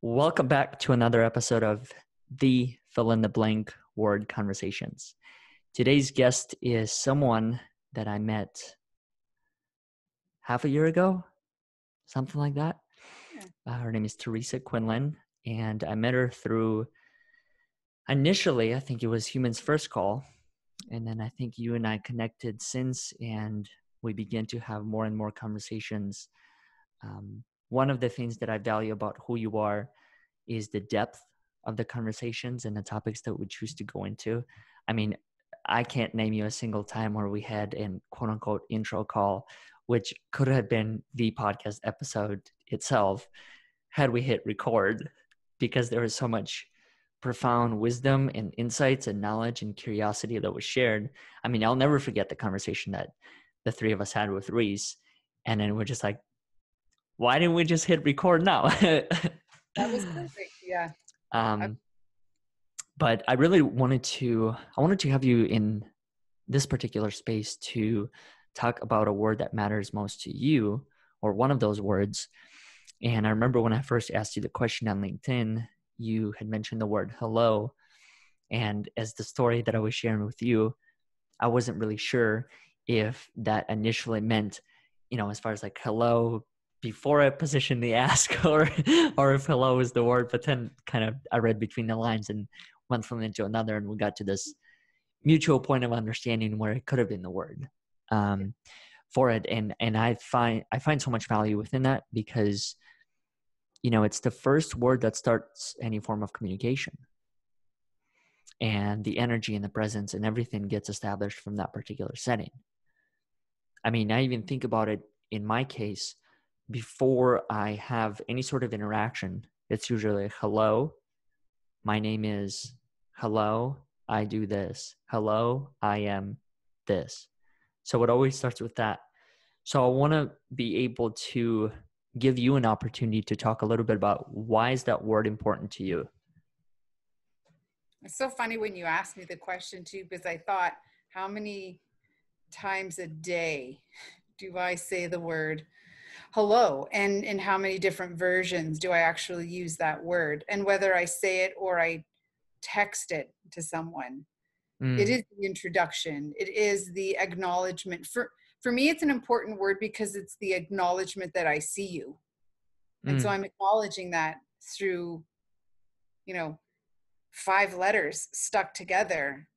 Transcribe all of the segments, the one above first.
Welcome back to another episode of the fill in the blank word conversations. Today's guest is someone that I met half a year ago, something like that. Her name is Teresa Quinlan, and I met her through, initially, I think it was Human's First Call, and then I think you and I connected since, and we began to have more and more conversations. One of the things that I value about who you are is the depth of the conversations and the topics that we choose to go into. I mean, I can't name you a single time where we had an quote unquote intro call, which could have been the podcast episode itself had we hit record, because there was so much profound wisdom and insights and knowledge and curiosity that was shared. I mean, I'll never forget the conversation that the three of us had with Reese. And then we're just like, why didn't we just hit record now? That was perfect. Yeah. But I really wanted to have you in this particular space to talk about a word that matters most to you, or one of those words. And I remember when I first asked you the question on LinkedIn, you had mentioned the word hello. And as the story that I was sharing with you, I wasn't really sure if that initially meant, as far as like hello before I positioned the ask, or if hello is the word. But then kind of I read between the lines and went from into another, and we got to this mutual point of understanding where it could have been the word for it. And I find so much value within that, because it's the first word that starts any form of communication, and the energy and the presence and everything gets established from that particular setting. I mean, I even think about it in my case. Before I have any sort of interaction, it's usually hello, my name is, hello, I do this, hello, I am this. So it always starts with that. So I want to be able to give you an opportunity to talk a little bit about why is that word important to you? It's so funny when you asked me the question too, because I thought, how many times a day do I say the word hello, and in how many different versions do I actually use that word, and whether I say it or I text it to someone. It is the introduction. It is the acknowledgement. For me, it's an important word because it's the acknowledgement that I see you. And so I'm acknowledging that through, 5 letters stuck together.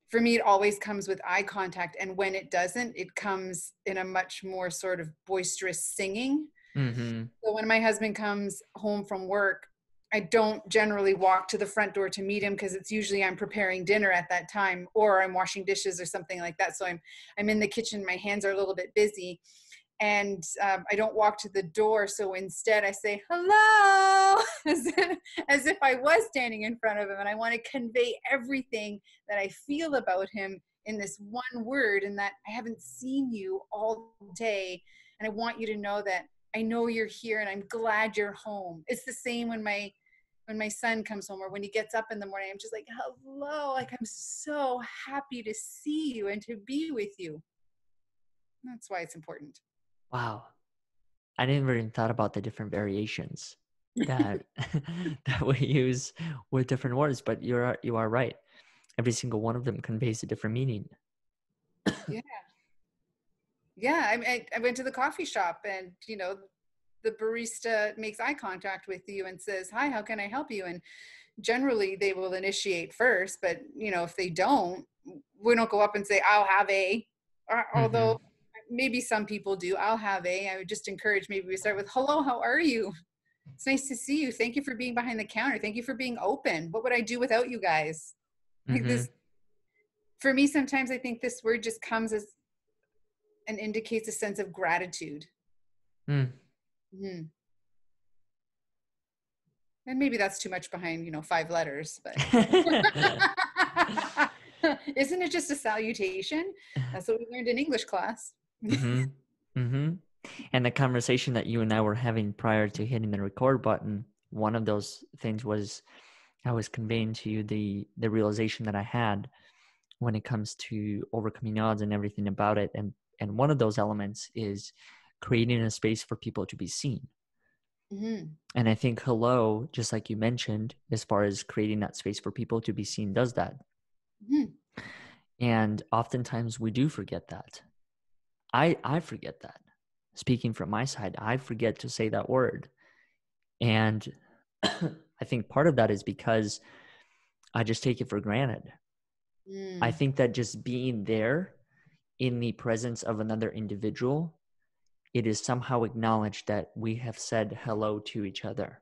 For me, it always comes with eye contact. And when it doesn't, it comes in a much more sort of boisterous singing. So when my husband comes home from work, I don't generally walk to the front door to meet him, because it's usually I'm preparing dinner at that time, or I'm washing dishes or something like that. So I'm in the kitchen, my hands are a little bit busy, and I don't walk to the door. So instead I say hello as if I was standing in front of him, and I want to convey everything that I feel about him in this one word, and that I haven't seen you all day, and I want you to know that I know you're here and I'm glad you're home. It's the same when my son comes home, or when he gets up in the morning, I'm just like, hello, like I'm so happy to see you and to be with you. That's why it's important. Wow. I never even thought about the different variations that that we use with different words, but you are right. Every single one of them conveys a different meaning. Yeah. I went to the coffee shop, and the barista makes eye contact with you and says, hi, how can I help you? And generally they will initiate first, but if they don't, we don't go up and say, I'll have a, although maybe some people do. I'll have a. I would just encourage, maybe we start with, hello, how are you? It's nice to see you. Thank you for being behind the counter. Thank you for being open. What would I do without you guys? Like this, for me, sometimes I think this word just comes as and indicates a sense of gratitude. And maybe that's too much behind 5 letters, but isn't it just a salutation? That's what we learned in English class. And the conversation that you and I were having prior to hitting the record button, one of those things was I was conveying to you the realization that I had when it comes to overcoming odds and everything about it. And one of those elements is creating a space for people to be seen. Mm-hmm. And I think hello, just like you mentioned, as far as creating that space for people to be seen, does that. Mm-hmm. And oftentimes we do forget that. I forget that. Speaking from my side, I forget to say that word. And I think part of that is because I just take it for granted. I Mm. think that just being there in the presence of another individual, it is somehow acknowledged that we have said hello to each other.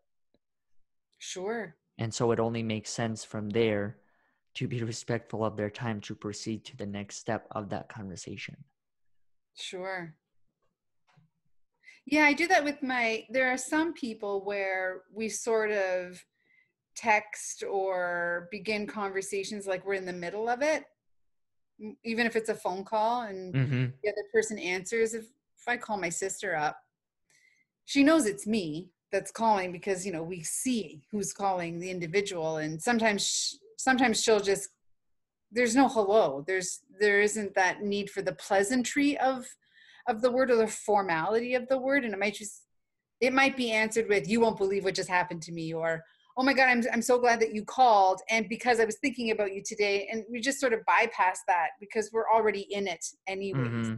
Sure. And so it only makes sense from there to be respectful of their time to proceed to the next step of that conversation. Sure. Yeah, I do that with there are some people where we sort of text or begin conversations like we're in the middle of it, even if it's a phone call and Mm-hmm. the other person answers. If I call my sister up, she knows it's me that's calling because, we see who's calling the individual. And sometimes she'll just, there's no hello. There isn't that need for the pleasantry of the word or the formality of the word. And it might be answered with, "You won't believe what just happened to me," or, "Oh my God, I'm so glad that you called. And because I was thinking about you today." And we just sort of bypass that because we're already in it anyways. Mm-hmm.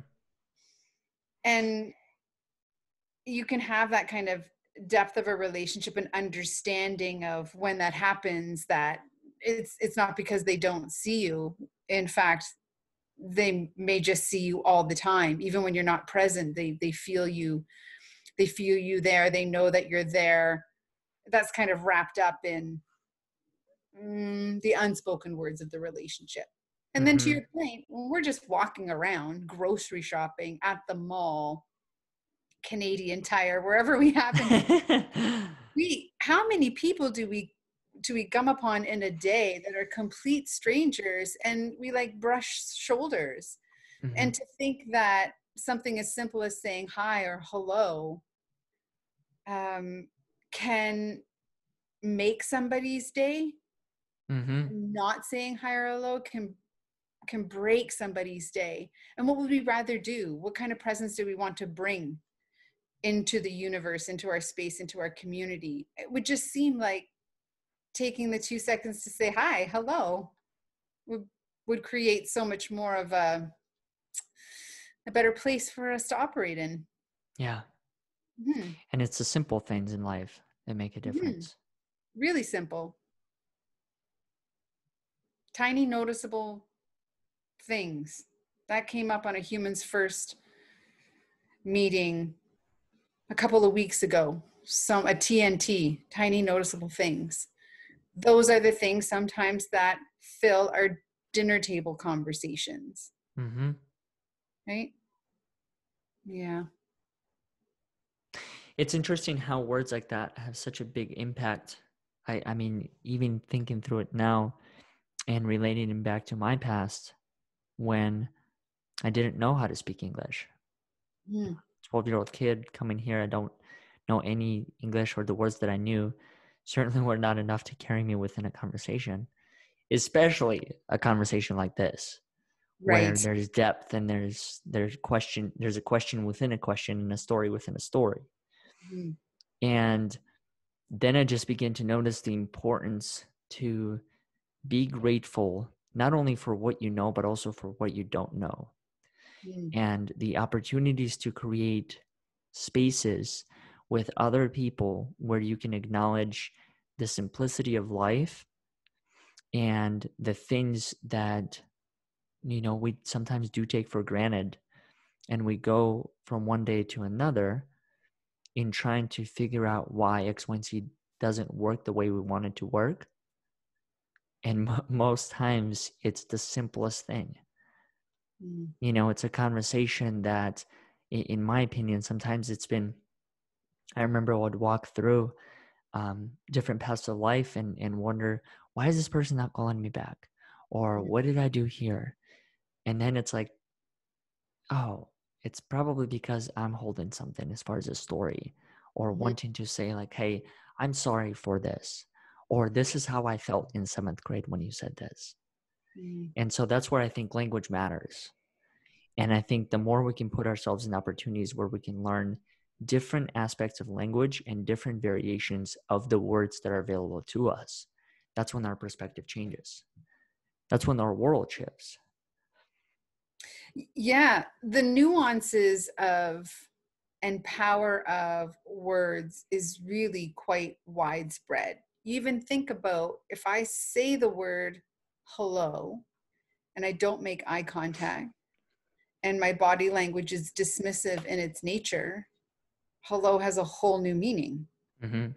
And you can have that kind of depth of a relationship and understanding of when that happens, that it's not because they don't see you. In fact, they may just see you all the time. Even when you're not present, they feel you. They feel you there. They know that you're there. That's kind of wrapped up in the unspoken words of the relationship. And then to Mm-hmm. your point, when we're just walking around, grocery shopping, at the mall, Canadian Tire, wherever we happen to be, how many people do we come upon in a day that are complete strangers, and we like brush shoulders? Mm-hmm. And to think that something as simple as saying hi or hello can make somebody's day. Mm-hmm. Not saying hi or hello can break somebody's day. And what would we rather do? What kind of presence do we want to bring into the universe, into our space, into our community? It would just seem like taking the 2 seconds to say hi, hello, would create so much more of a better place for us to operate in. Yeah. Mm-hmm. And it's the simple things in life that make a Mm-hmm. difference. Really simple, tiny, noticeable things that came up on a Humans First meeting a couple of weeks ago. A TNT, tiny, noticeable things. Those are the things sometimes that fill our dinner table conversations, Mm-hmm. right? Yeah. It's interesting how words like that have such a big impact. I mean, even thinking through it now and relating it back to my past when I didn't know how to speak English. Mm. 12-year-old kid coming here, I don't know any English, or the words that I knew certainly were not enough to carry me within a conversation, especially a conversation like this, where Right. there's depth and there's a question within a question and a story within a story. Mm. And then I just began to notice the importance to be grateful, not only for what you know, but also for what you don't know. Mm. And the opportunities to create spaces with other people where you can acknowledge the simplicity of life and the things that we sometimes do take for granted, and we go from one day to another in trying to figure out why X, Y, and Z doesn't work the way we want it to work. And most times it's the simplest thing. Mm. It's a conversation that, in my opinion, sometimes I remember I would walk through different paths of life and wonder, why is this person not calling me back? Or what did I do here? And then it's like, oh, it's probably because I'm holding something as far as a story, or Mm-hmm. wanting to say like, hey, I'm sorry for this, or this is how I felt in 7th grade when you said this. Mm. And so that's where I think language matters. And I think the more we can put ourselves in opportunities where we can learn different aspects of language and different variations of the words that are available to us, that's when our perspective changes. That's when our world shifts. Yeah, the nuances of and power of words is really quite widespread. You even think about if I say the word hello and I don't make eye contact and my body language is dismissive in its nature, hello has a whole new meaning. Mm-hmm.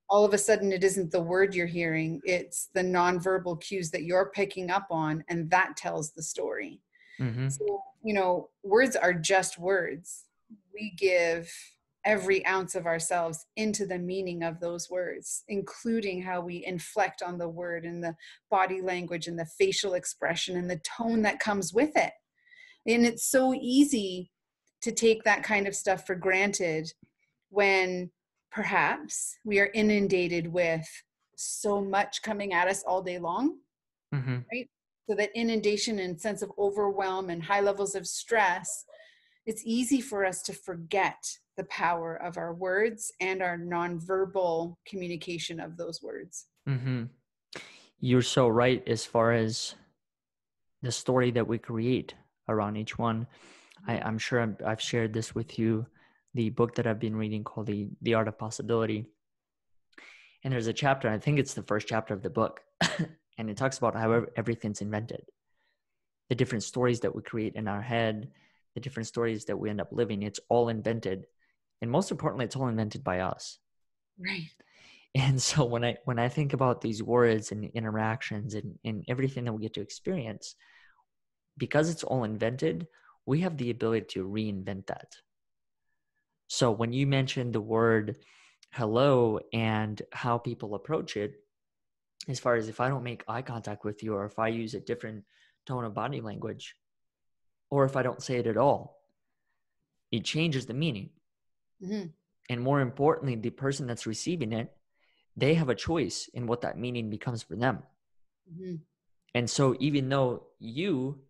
All of a sudden, it isn't the word you're hearing, it's the nonverbal cues that you're picking up on, and that tells the story. Mm-hmm. So, words are just words. We give every ounce of ourselves into the meaning of those words, including how we inflect on the word and the body language and the facial expression and the tone that comes with it. And it's so easy to take that kind of stuff for granted when perhaps we are inundated with so much coming at us all day long, Mm-hmm. right? So that inundation and sense of overwhelm and high levels of stress, it's easy for us to forget the power of our words and our nonverbal communication of those words. Mm-hmm. You're so right as far as the story that we create around each one. I'm sure I've shared this with you, the book that I've been reading called The Art of Possibility. And there's a chapter, I think it's the first chapter of the book, and it talks about how everything's invented. The different stories that we create in our head, the different stories that we end up living, it's all invented. And most importantly, it's all invented by us. Right. And so when I think about these words and interactions and everything that we get to experience, because it's all invented, we have the ability to reinvent that. So when you mentioned the word hello and how people approach it, as far as if I don't make eye contact with you, or if I use a different tone of body language, or if I don't say it at all, it changes the meaning. Mm-hmm. And more importantly, the person that's receiving it, they have a choice in what that meaning becomes for them. Mm-hmm. And so even though you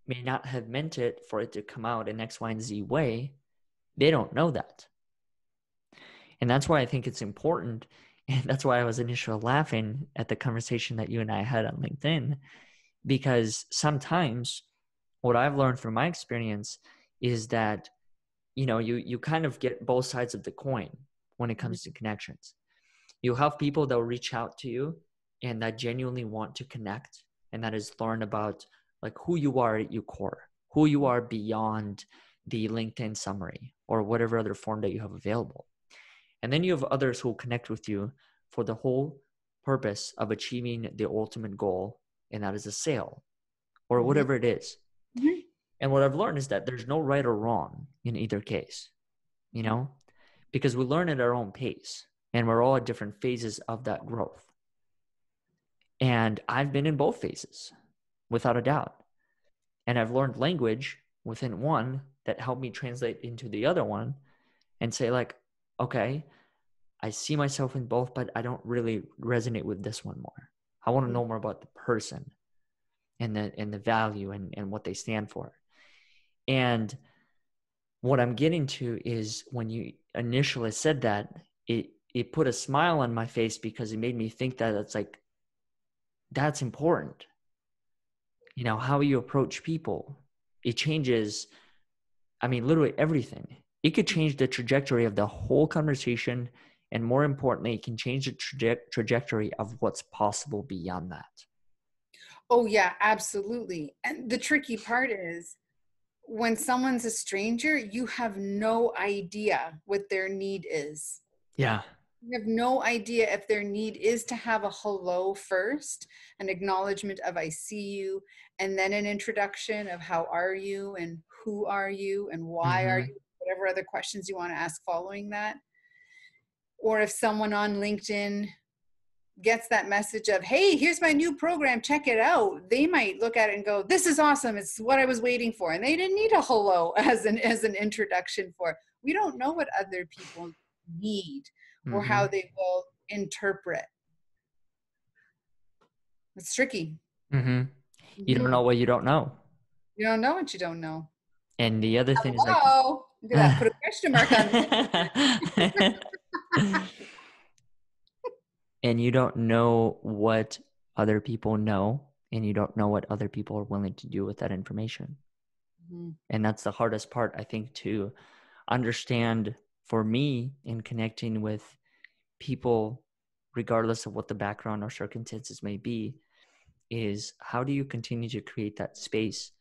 may not have meant it for it to come out in X, Y, and Z way, they don't know that. And that's why I think it's important. And that's why I was initially laughing at the conversation that you and I had on LinkedIn, because sometimes what I've learned from my experience is that, you kind of get both sides of the coin when it comes to connections. You'll have people that will reach out to you and that genuinely want to connect, and that is learn about like who you are at your core, who you are beyond the LinkedIn summary or whatever other form that you have available. And then you have others who will connect with you for the whole purpose of achieving the ultimate goal, and that is a sale or whatever it is. Mm-hmm. And what I've learned is that there's no right or wrong in either case, because we learn at our own pace and we're all at different phases of that growth. And I've been in both phases without a doubt. And I've learned language within one that helped me translate into the other one and say like, okay, I see myself in both, but I don't really resonate with this one more. I want to know more about the person and the value and what they stand for. And what I'm getting to is when you initially said that, it put a smile on my face because it made me think that it's like, that's important. How you approach people, it changes, literally everything. It could change the trajectory of the whole conversation. And more importantly, it can change the trajectory of what's possible beyond that. Oh, yeah, absolutely. And the tricky part is when someone's a stranger, you have no idea what their need is. Yeah. You have no idea if their need is to have a hello first, an acknowledgement of I see you, and then an introduction of how are you and who are you and why are you, whatever other questions you want to ask following that. Or if someone on LinkedIn gets that message of, hey, here's my new program, check it out, they might look at it and go, this is awesome, it's what I was waiting for. And they didn't need a hello as an introduction for. We don't know what other people need or how they will interpret. It's tricky. You don't know what you don't know. You don't know what you don't know. And the other thing is like, Hello. Look at that. Put a question mark on that. And you don't know what other people know, and you don't know what other people are willing to do with that information. Mm-hmm. And that's the hardest part, I think, to understand for me in connecting with people, regardless of what the background or circumstances may be, is how do you continue to create that space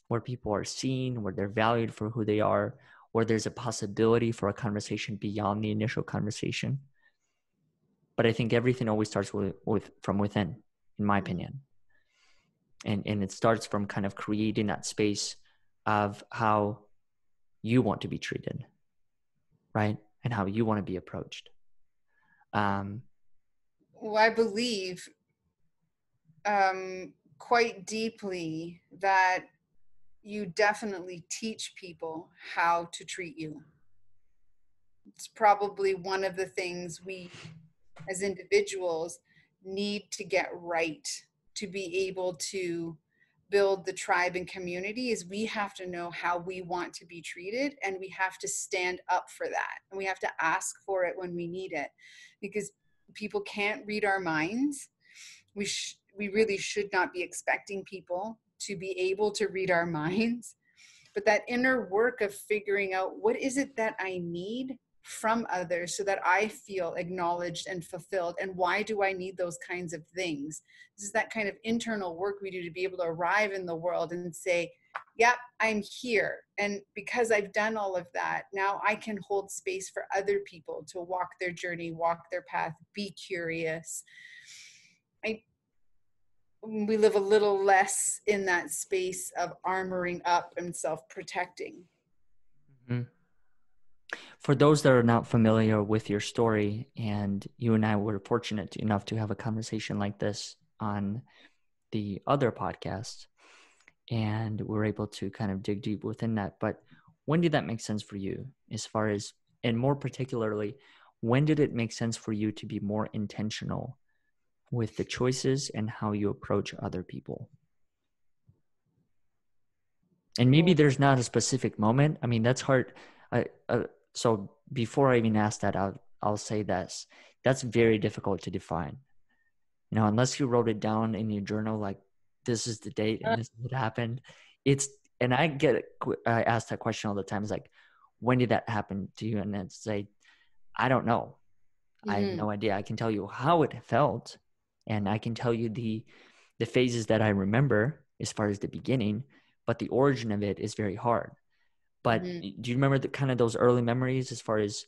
where people are seen, where they're valued for who they are, where there's a possibility for a conversation beyond the initial conversation. But I think everything always starts with from within, in my opinion. And it starts from kind of creating that space of how you want to be treated, right? And how you want to be approached. Well, I believe quite deeply that you definitely teach people how to treat you. It's probably one of the things we as individuals need to get right to be able to build the tribe and community. Is we have to know how we want to be treated, and we have to stand up for that, and we have to ask for it when we need it, because people can't read our minds. We really should not be expecting people to be able to read our minds, but that inner work of figuring out what is it that I need from others so that I feel acknowledged and fulfilled, and why do I need those kinds of things. This is that kind of internal work we do to be able to arrive in the world and say, yep, I'm here, and because I've done all of that, now I can hold space for other people to walk their journey, walk their path, be curious. We live a little less in that space of armoring up and self-protecting. Mm-hmm. For those that are not familiar with your story, and you and I were fortunate enough to have a conversation like this on the other podcast, and we're able to kind of dig deep within that. But when did that make sense for you, as far as, and more particularly, when did it make sense for you to be more intentional with the choices and how you approach other people? And maybe there's not a specific moment. I mean, that's hard. So before I even ask that, I'll say this. That's very difficult to define. You know, unless you wrote it down in your journal, like this is the date and this is what happened. And I asked that question all the time. It's like, when did that happen to you? And then say, I don't know. I have no idea. I can tell you how it felt, and I can tell you the phases that I remember as far as the beginning, but the origin of it is very hard. But do you remember the kind of those early memories as far as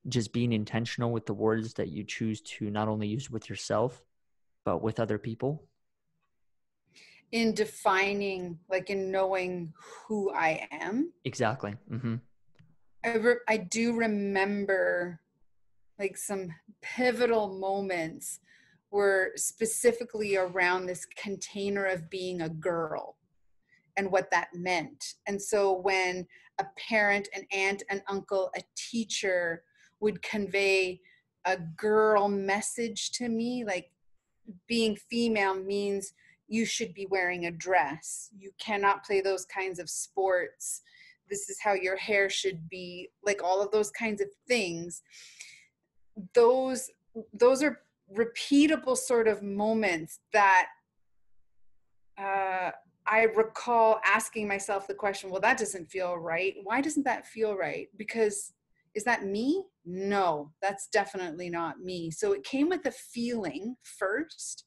just being intentional with the words that you choose to not only use with yourself, but with other people? In defining, like in knowing who I am? Exactly. Mm-hmm. I do remember like some pivotal moments were specifically around this container of being a girl and what that meant. And so when a parent, an aunt, an uncle, a teacher would convey a girl message to me, like being female means you should be wearing a dress. You cannot play those kinds of sports. This is how your hair should be, like all of those kinds of things. Those are repeatable sort of moments that I recall asking myself the question, well, that doesn't feel right. Why doesn't that feel right? Because is that me? No, that's definitely not me. So it came with a feeling first,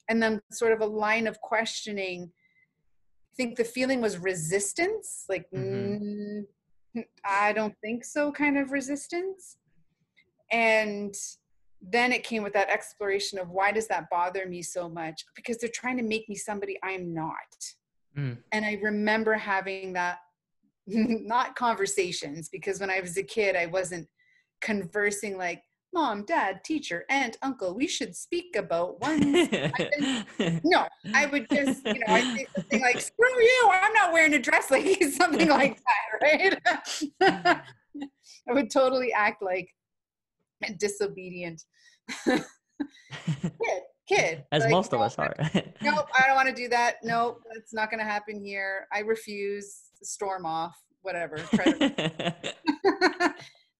and then sort of a line of questioning. I think the feeling was resistance, like, I don't think so kind of resistance. And then it came with that exploration of, why does that bother me so much? Because they're trying to make me somebody I'm not. And I remember having that, not conversations, because when I was a kid, I wasn't conversing like, mom, dad, teacher, aunt, uncle, we should speak about one. No, I would just, I'd say something like, screw you, I'm not wearing a dress, like something like that, right? I would totally act like a disobedient kid. As like, most of us are. Nope, I don't want to do that. Nope, that's not going to happen here. I refuse. Storm off. whatever,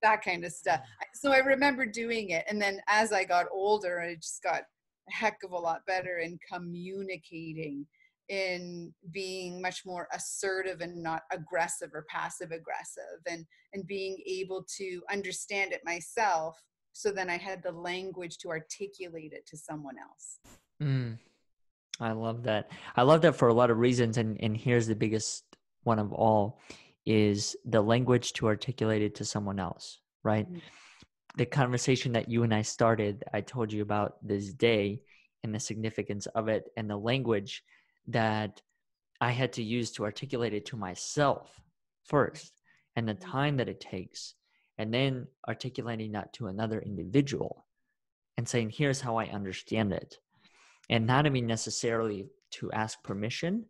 that kind of stuff. So I remember doing it. And then as I got older, I just got a heck of a lot better in communicating, in being much more assertive and not aggressive or passive aggressive, and being able to understand it myself. So then I had the language to articulate it to someone else. I love that. I love that for a lot of reasons. And here's the biggest one of all is the language to articulate it to someone else, right? Mm-hmm. The conversation that you and I started, I told you about this day and the significance of it and the language that I had to use to articulate it to myself first and the time that it takes, and then articulating that to another individual and saying, here's how I understand it. And not even necessarily to ask permission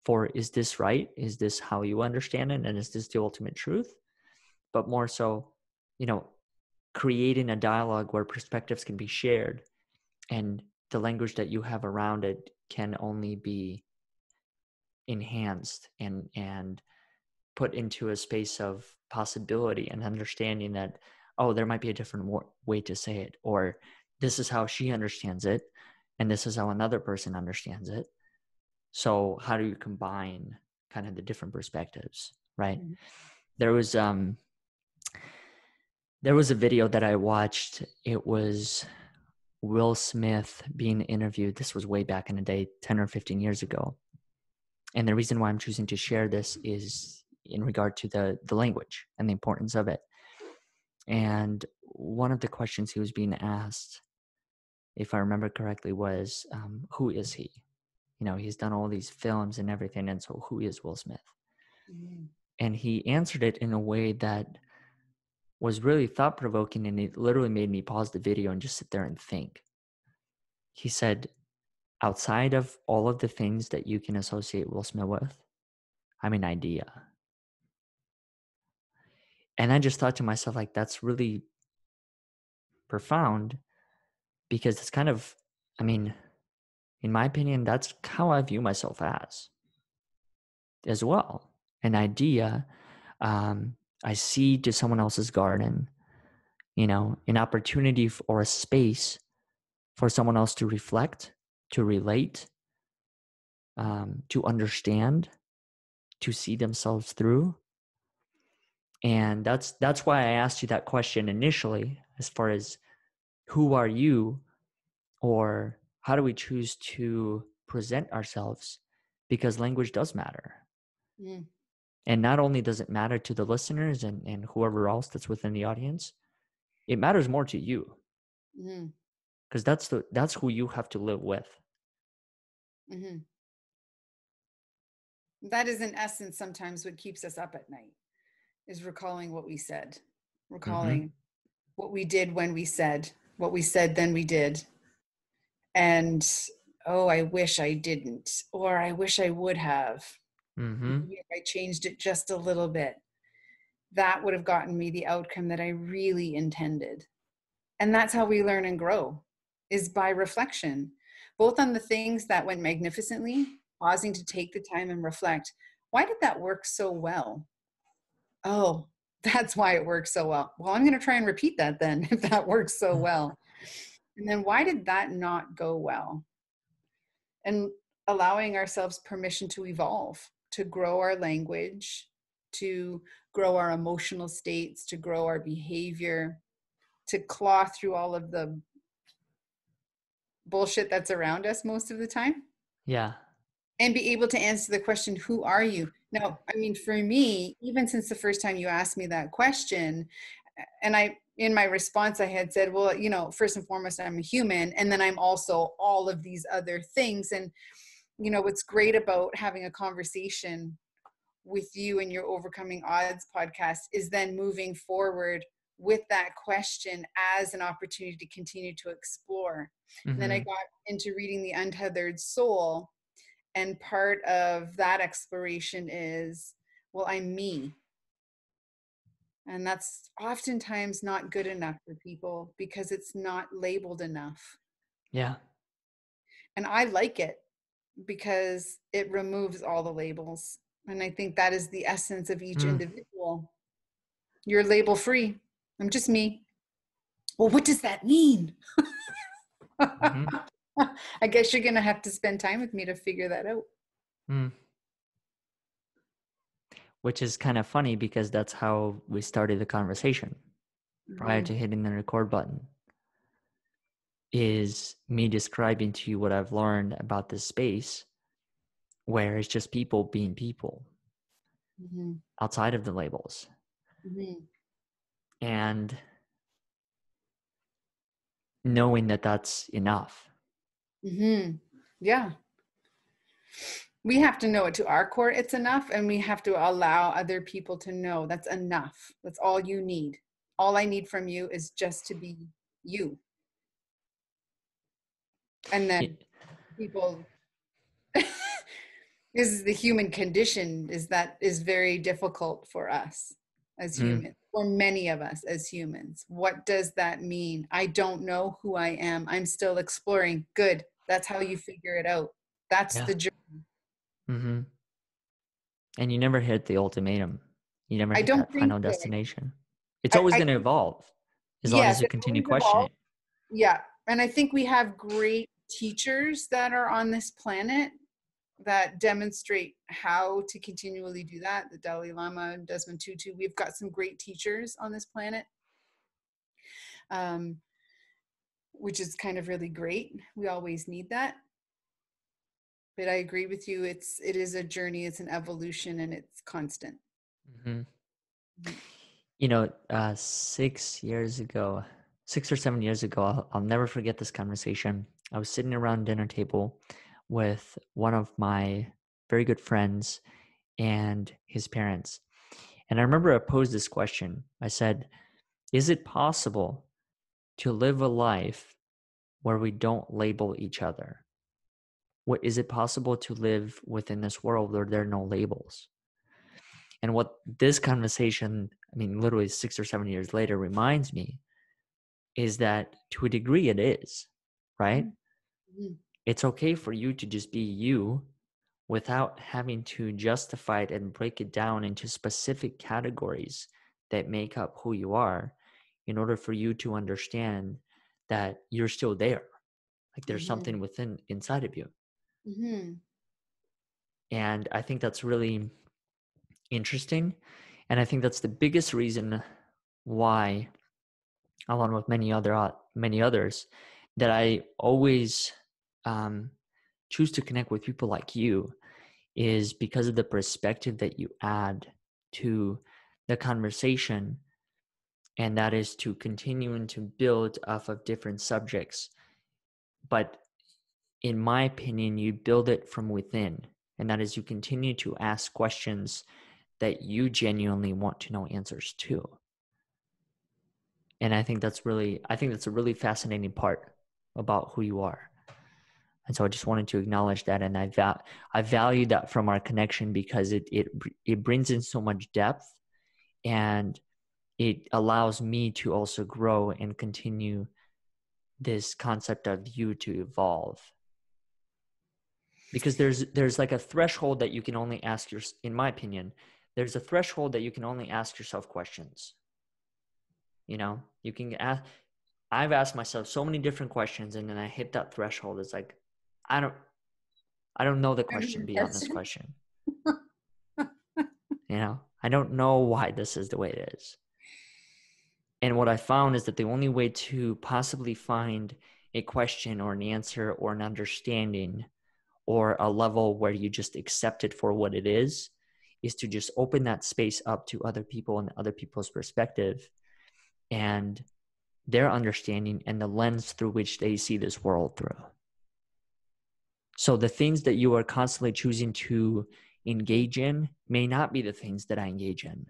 for, is this right? Is this how you understand it? And is this the ultimate truth? But more so, creating a dialogue where perspectives can be shared and the language that you have around it can only be enhanced and put into a space of possibility and understanding that, oh, there might be a different way to say it, or this is how she understands it and this is how another person understands it. So how do you combine kind of the different perspectives, right? Mm-hmm. There was a video that I watched. It was Will Smith being interviewed. This was way back in the day, 10 or 15 years ago. And the reason why I'm choosing to share this is in regard to the language and the importance of it. And one of the questions he was being asked, if I remember correctly, was, who is he? He's done all these films and everything. And so who is Will Smith? Mm-hmm. And he answered it in a way that was really thought-provoking, and it literally made me pause the video and just sit there and think. He said, outside of all of the things that you can associate Will Smith with, I'm an idea. And I just thought to myself, like, that's really profound, because it's kind of, in my opinion, that's how I view myself as well. An idea, I see to someone else's garden, an opportunity or a space for someone else to reflect, to relate, to understand, to see themselves through. And that's why I asked you that question initially, as far as who are you, or how do we choose to present ourselves, because language does matter. Mm-hmm. And not only does it matter to the listeners and whoever else that's within the audience, it matters more to you, because that's who you have to live with. Mm-hmm. That is in essence sometimes what keeps us up at night, is recalling what we said, recalling what we did when we said, what we said then we did. And, oh, I wish I didn't, or I wish I would have. Maybe if I changed it just a little bit, that would have gotten me the outcome that I really intended. And that's how we learn and grow, is by reflection, both on the things that went magnificently, pausing to take the time and reflect. Why did that work so well? Oh, that's why it works so well. Well, I'm going to try and repeat that then, if that works so well. And then why did that not go well? And allowing ourselves permission to evolve, to grow our language, to grow our emotional states, to grow our behavior, to claw through all of the bullshit that's around us most of the time. Yeah. And be able to answer the question, who are you? Now, for me, even since the first time you asked me that question, and in my response, I had said, well, first and foremost, I'm a human. And then I'm also all of these other things. And, what's great about having a conversation with you and your Overcoming Odds podcast is then moving forward with that question as an opportunity to continue to explore. And then I got into reading The Untethered Soul. And part of that exploration is, well, I'm me. And that's oftentimes not good enough for people because it's not labeled enough. Yeah. And I like it because it removes all the labels. And I think that is the essence of each individual. You're label free. I'm just me. Well, what does that mean? Mm-hmm. I guess you're going to have to spend time with me to figure that out. Mm. Which is kind of funny because that's how we started the conversation prior to hitting the record button. Is me describing to you what I've learned about this space where it's just people being people outside of the labels. And knowing that that's enough. Yeah. We have to know it to our core, it's enough. And we have to allow other people to know that's enough. That's all you need. All I need from you is just to be you. And then people, this is the human condition, is that is very difficult for us as humans, or many of us as humans. What does that mean? I don't know who I am. I'm still exploring. Good. That's how you figure it out. That's the journey. Mm-hmm. And you never hit the ultimatum. You never I hit don't that think final so. destination. It's always going to evolve as long as Yes, you it continue always questioning evolves. Yeah. And I think we have great teachers that are on this planet that demonstrate how to continually do that. The Dalai Lama, Desmond Tutu, we've got some great teachers on this planet, which is kind of really great. We always need that. But I agree with you. It is a journey. It's an evolution, and it's constant. Mm-hmm. You know, 6 years ago, 6 or 7 years ago, I'll never forget this conversation. I was sitting around dinner table with one of my very good friends and his parents. And I remember I posed this question. I said, is it possible to live a life where we don't label each other? What is it possible to live within this world where there are no labels? And what this conversation, I mean, literally 6 or 7 years later, reminds me is that to a degree it is, right? It's okay for you to just be you without having to justify it and break it down into specific categories that make up who you are in order for you to understand that you're still there. Like there's something inside of you. And I think that's really interesting. And I think that's the biggest reason why, along with many others, that I always choose to connect with people like you, is because of the perspective that you add to the conversation, and that is to continuing to build off of different subjects. But in my opinion, you build it from within, and that is you continue to ask questions that you genuinely want to know answers to. And I think that's a really fascinating part about who you are. And so I just wanted to acknowledge that, and I value that from our connection because it brings in so much depth, and it allows me to also grow and continue this concept of you to evolve. Because there's like a threshold that you can only ask in my opinion, there's a threshold that you can only ask yourself questions. You know, you can ask. I've asked myself so many different questions, and then I hit that threshold. It's like, I don't know the question beyond this question. You know, I don't know why this is the way it is. And what I found is that the only way to possibly find a question or an answer or an understanding or a level where you just accept it for what it is to just open that space up to other people and other people's perspective and their understanding and the lens through which they see this world through. So the things that you are constantly choosing to engage in may not be the things that I engage in,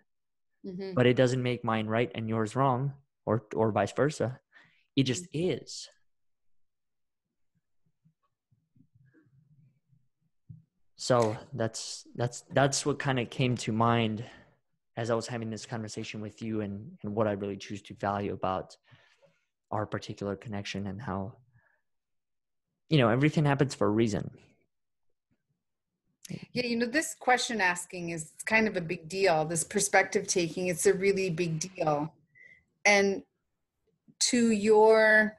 but it doesn't make mine right and yours wrong, or vice versa. It just is. So that's what kind of came to mind as I was having this conversation with you, and what I really choose to value about our particular connection, and how, you know, everything happens for a reason. Yeah, this question asking is kind of a big deal. This perspective taking, it's a really big deal. And to your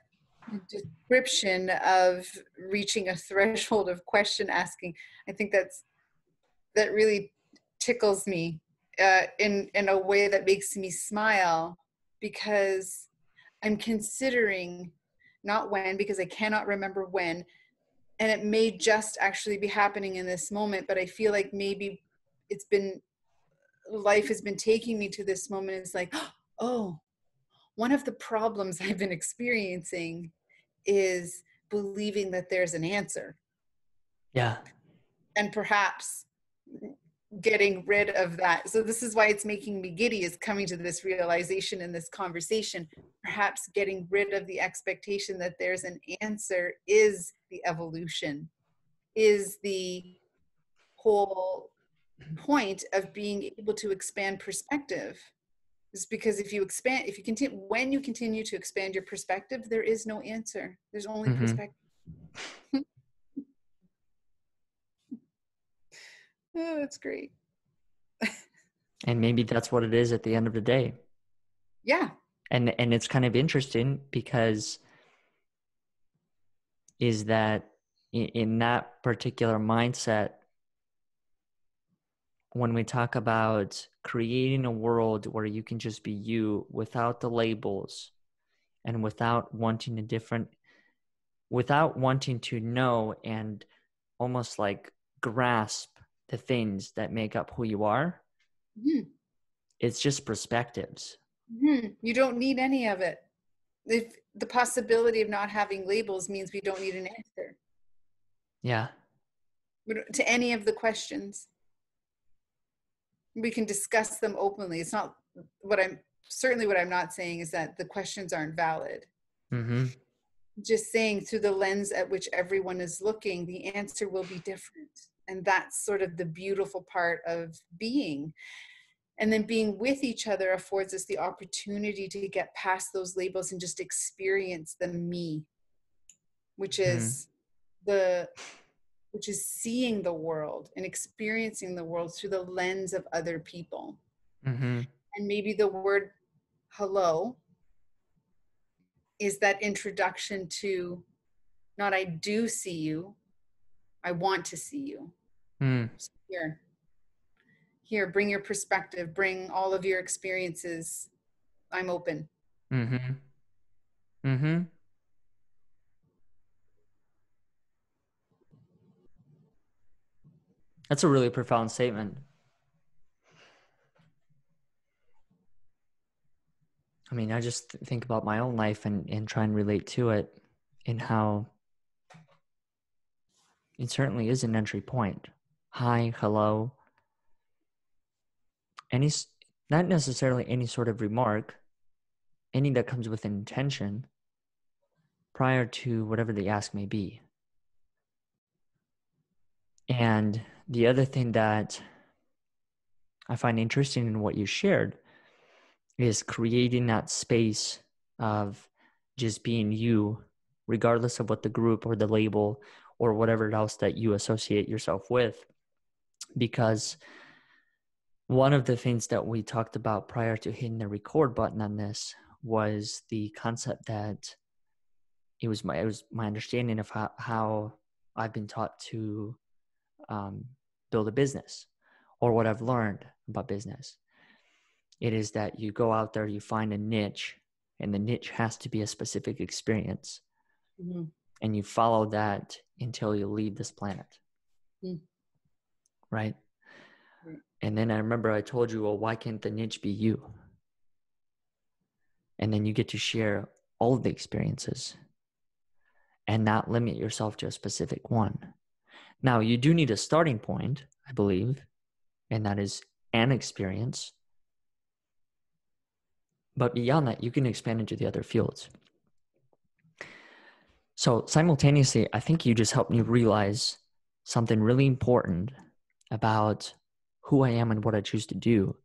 description of reaching a threshold of question asking, I think that really tickles me in a way that makes me smile, because I'm considering not when, because I cannot remember when, and it may just actually be happening in this moment, but I feel like maybe it's been, life has been taking me to this moment. It's like, oh, one of the problems I've been experiencing is believing that there's an answer. Yeah. And perhaps getting rid of that. So this is why it's making me giddy, is coming to this realization in this conversation. Perhaps getting rid of the expectation that there's an answer is the evolution, is the whole point of being able to expand perspective. Is because if you continue, when you continue to expand your perspective, there is no answer. There's only perspective. Oh, that's great. And maybe that's what it is at the end of the day. Yeah. And it's kind of interesting because is that in that particular mindset, when we talk about creating a world where you can just be you without the labels and without wanting to know and almost like grasp the things that make up who you are, Mm-hmm. it's just perspectives. Mm-hmm. You don't need any of it. If the possibility of not having labels means we don't need an answer. Yeah. To any of the questions, we can discuss them openly. It's not what I'm not saying is that the questions aren't valid. Mm-hmm. Just saying through the lens at which everyone is looking, the answer will be different. And that's sort of the beautiful part of being. And then being with each other affords us the opportunity to get past those labels and just experience the me, which is seeing the world and experiencing the world through the lens of other people. Mm-hmm. And maybe the word hello is that introduction to, not I do see you, I want to see you. Mm. So here, bring your perspective, bring all of your experiences. I'm open. Mm-hmm. Mm-hmm. That's a really profound statement. I mean, I just think about my own life and try and relate to it, and how it certainly is an entry point. Hi, hello. Any, not necessarily any sort of remark, any that comes with an intention prior to whatever the ask may be. And the other thing that I find interesting in what you shared is creating that space of just being you, regardless of what the group or the label or whatever else that you associate yourself with. Because one of the things that we talked about prior to hitting the record button on this was the concept that it was my understanding of how I've been taught to build a business, or what I've learned about business. It is that you go out there, you find a niche, and the niche has to be a specific experience. Mm-hmm. And you follow that until you leave this planet. Mm-hmm. Right? Mm-hmm. And then I remember I told you, well, why can't the niche be you? And then you get to share all of the experiences and not limit yourself to a specific one. Now, you do need a starting point, I believe, and that is an experience. But beyond that, you can expand into the other fields. So simultaneously, I think you just helped me realize something really important about who I am and what I choose to do.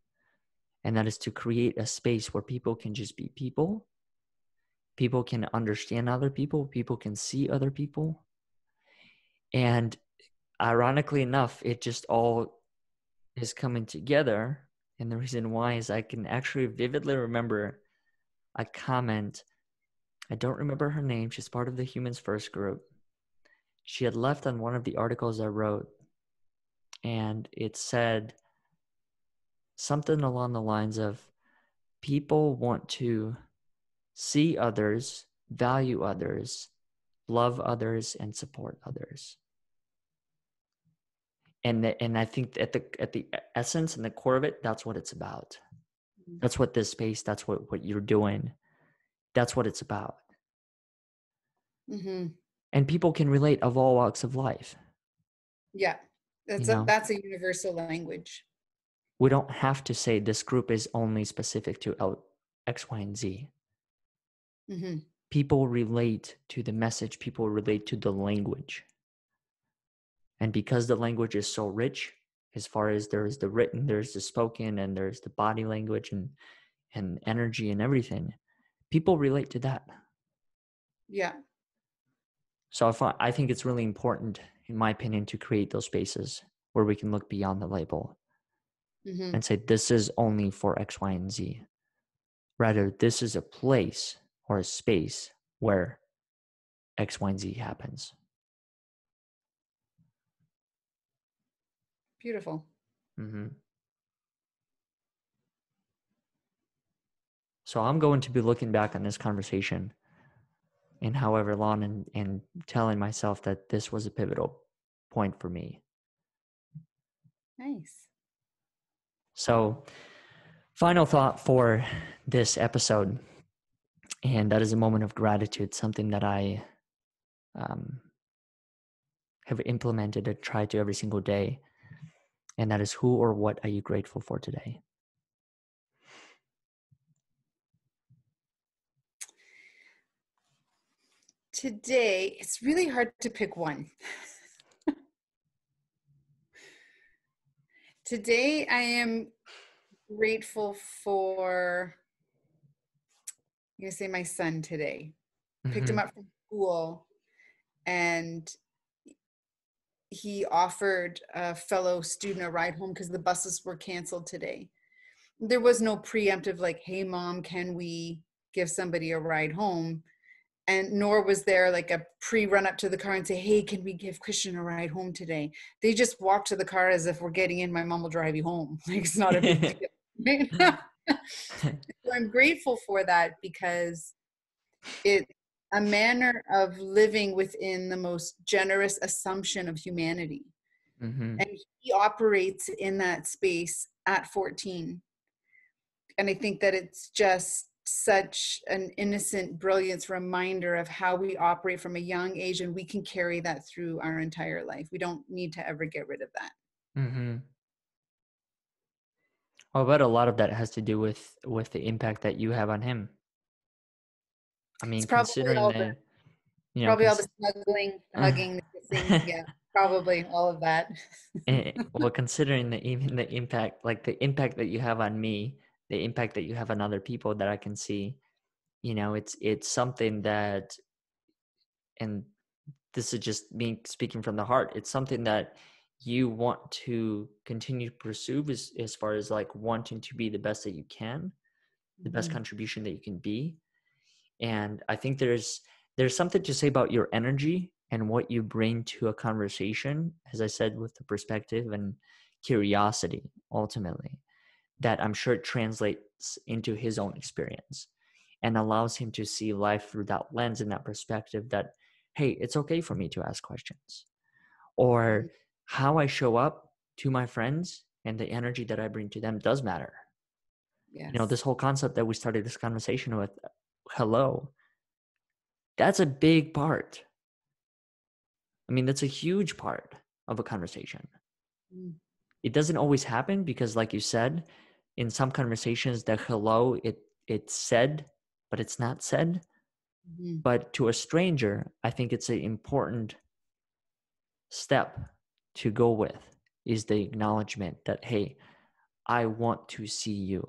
And that is to create a space where people can just be people. People can understand other people. People can see other people. And ironically enough, it just all is coming together. And the reason why is I can actually vividly remember a comment. I don't remember her name. She's part of the Humans First group. She had left on one of the articles I wrote, and it said something along the lines of, people want to see others, value others, love others, and support others. And I think at the essence and the core of it, that's what it's about. That's what this space, that's what you're doing. That's what it's about. Mm-hmm. And people can relate of all walks of life. Yeah, that's a universal language. We don't have to say this group is only specific to X, Y, and Z. Mm-hmm. People relate to the message. People relate to the language. And because the language is so rich, as far as there's the written, there's the spoken, and there's the body language and energy and everything, people relate to that. Yeah. So I think it's really important, in my opinion, to create those spaces where we can look beyond the label and say, this is only for X, Y, and Z. Rather, this is a place or a space where X, Y, and Z happens. Beautiful. Mm-hmm. So I'm going to be looking back on this conversation in however long and telling myself that this was a pivotal point for me. Nice. So, final thought for this episode, and that is a moment of gratitude, something that I have implemented and tried to every single day, and that is, who or what are you grateful for today? Today, it's really hard to pick one. Today, I am grateful for, I'm going to say my son today. Picked him up from school, and he offered a fellow student a ride home because the buses were canceled today. There was no preemptive, like, hey, mom, can we give somebody a ride home? And nor was there like a pre-run up to the car and say, hey, can we give Christian a ride home today? They just walk to the car as if we're getting in, my mom will drive you home. Like, it's not a big deal. So I'm grateful for that, because it's a manner of living within the most generous assumption of humanity. And he operates in that space at 14. And I think that it's just such an innocent brilliance reminder of how we operate from a young age, and we can carry that through our entire life. We don't need to ever get rid of that. Well, but a lot of that has to do with the impact that you have on him. I mean, It's probably considering all the, probably all the snuggling, the hugging, the kissing. Yeah, probably all of that. well, considering even the impact, like the impact that you have on me, the impact that you have on other people that I can see, it's something that, and this is just me speaking from the heart, it's something that you want to continue to pursue as far as like wanting to be the best that you can, the best contribution that you can be. And I think there's something to say about your energy and what you bring to a conversation, as I said, with the perspective and curiosity, ultimately, that I'm sure it translates into his own experience and allows him to see life through that lens and that perspective that, hey, it's okay for me to ask questions. Or how I show up to my friends and the energy that I bring to them does matter. Yes. This whole concept that we started this conversation with, hello, that's a big part. I mean, that's a huge part of a conversation. It doesn't always happen because, like you said, in some conversations, the hello, it's said, but it's not said. But to a stranger, I think it's an important step to go with, is the acknowledgement that, hey, I want to see you.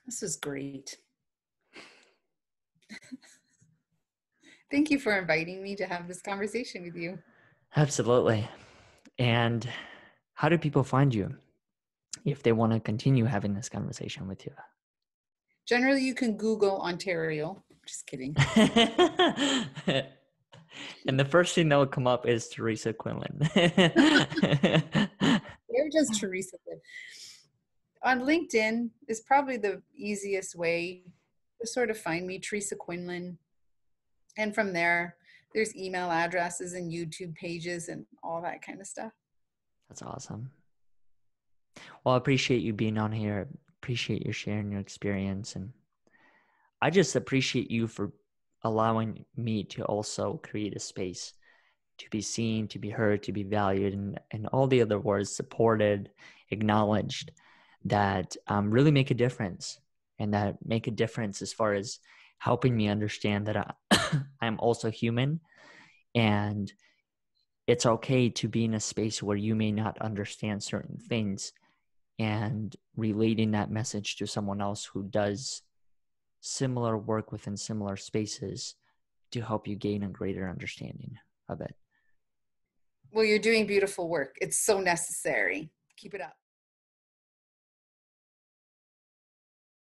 This is great. Thank you for inviting me to have this conversation with you. Absolutely. And how do people find you if they want to continue having this conversation with you? Generally, you can Google Ontario. Just kidding. And the first thing that will come up is Teresa Quinlan. They're just Teresa. On LinkedIn is probably the easiest way to sort of find me, Teresa Quinlan. And from there, there's email addresses and YouTube pages and all that kind of stuff. That's awesome. Well, I appreciate you being on here. Appreciate you sharing your experience. And I just appreciate you for allowing me to also create a space to be seen, to be heard, to be valued, and all the other words, supported, acknowledged, that really make a difference, and that make a difference as far as helping me understand that I'm also human, and it's okay to be in a space where you may not understand certain things, and relating that message to someone else who does similar work within similar spaces to help you gain a greater understanding of it. Well, you're doing beautiful work. It's so necessary. Keep it up.